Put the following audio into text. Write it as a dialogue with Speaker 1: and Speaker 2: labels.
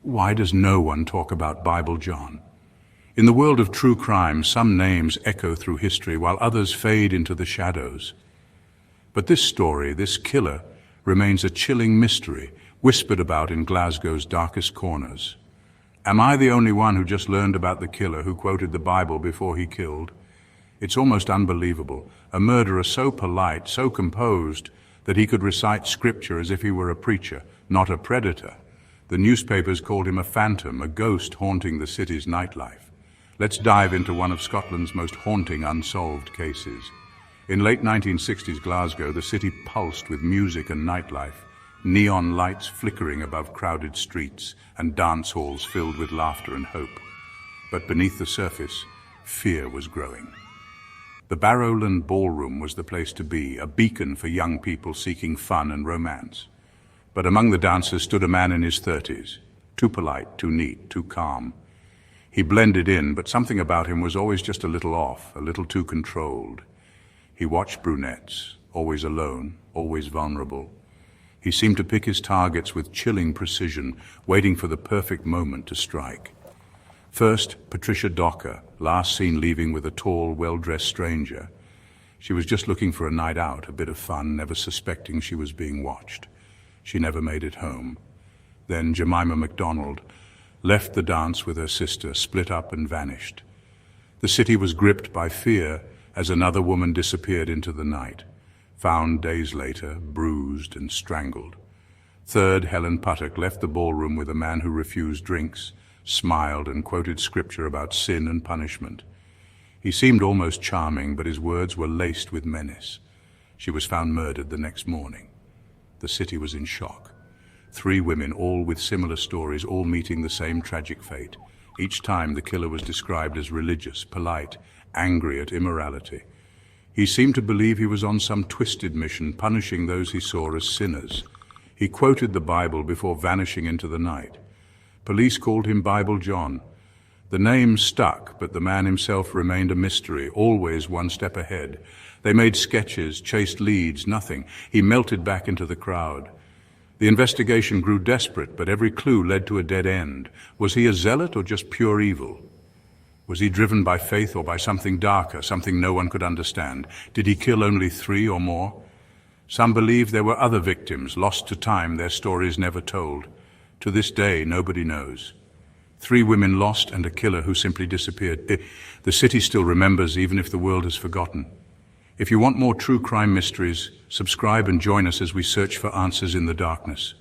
Speaker 1: Why does no one talk about Bible John? In the world of true crime, some names echo through history while others fade into the shadows. But this story, this killer, remains a chilling mystery, whispered about in Glasgow's darkest corners. Am I the only one who just learned about the killer who quoted the Bible before he killed? It's almost unbelievable. A murderer so polite, so composed, that he could recite scripture as if he were a preacher, not a predator. The newspapers called him a phantom, a ghost haunting the city's nightlife. Let's dive into one of Scotland's most haunting unsolved cases. In late 1960s Glasgow, the city pulsed with music and nightlife, neon lights flickering above crowded streets and dance halls filled with laughter and hope. But beneath the surface, fear was growing. The Barrowland Ballroom was the place to be, a beacon for young people seeking fun and romance. But among the dancers stood a man in his 30s, too polite, too neat, too calm. He blended in, but something about him was always just a little off, a little too controlled. He watched brunettes, always alone, always vulnerable. He seemed to pick his targets with chilling precision, waiting for the perfect moment to strike. First, Patricia Docker, last seen leaving with a tall, well-dressed stranger. She was just looking for a night out, a bit of fun, never suspecting she was being watched. She never made it home. Then Jemima MacDonald left the dance with her sister, split up and vanished. The city was gripped by fear as another woman disappeared into the night, found days later, bruised and strangled. Third, Helen Puttock left the ballroom with a man who refused drinks, smiled and quoted scripture about sin and punishment. He seemed almost charming, but his words were laced with menace. She was found murdered the next morning. The city was in shock. 3 women, all with similar stories, all meeting the same tragic fate. Each time the killer was described as religious, polite, angry at immorality. He seemed to believe he was on some twisted mission, punishing those he saw as sinners. He quoted the Bible before vanishing into the night. Police called him Bible John. The name stuck, but the man himself remained a mystery, always one step ahead. They made sketches, chased leads, nothing. He melted back into the crowd. The investigation grew desperate, but every clue led to a dead end. Was he a zealot or just pure evil? Was he driven by faith or by something darker, something no one could understand? Did he kill only 3 or more? Some believe there were other victims, lost to time, their stories never told. To this day, nobody knows. 3 women lost and a killer who simply disappeared. The city still remembers, even if the world has forgotten. If you want more true crime mysteries, subscribe and join us as we search for answers in the darkness.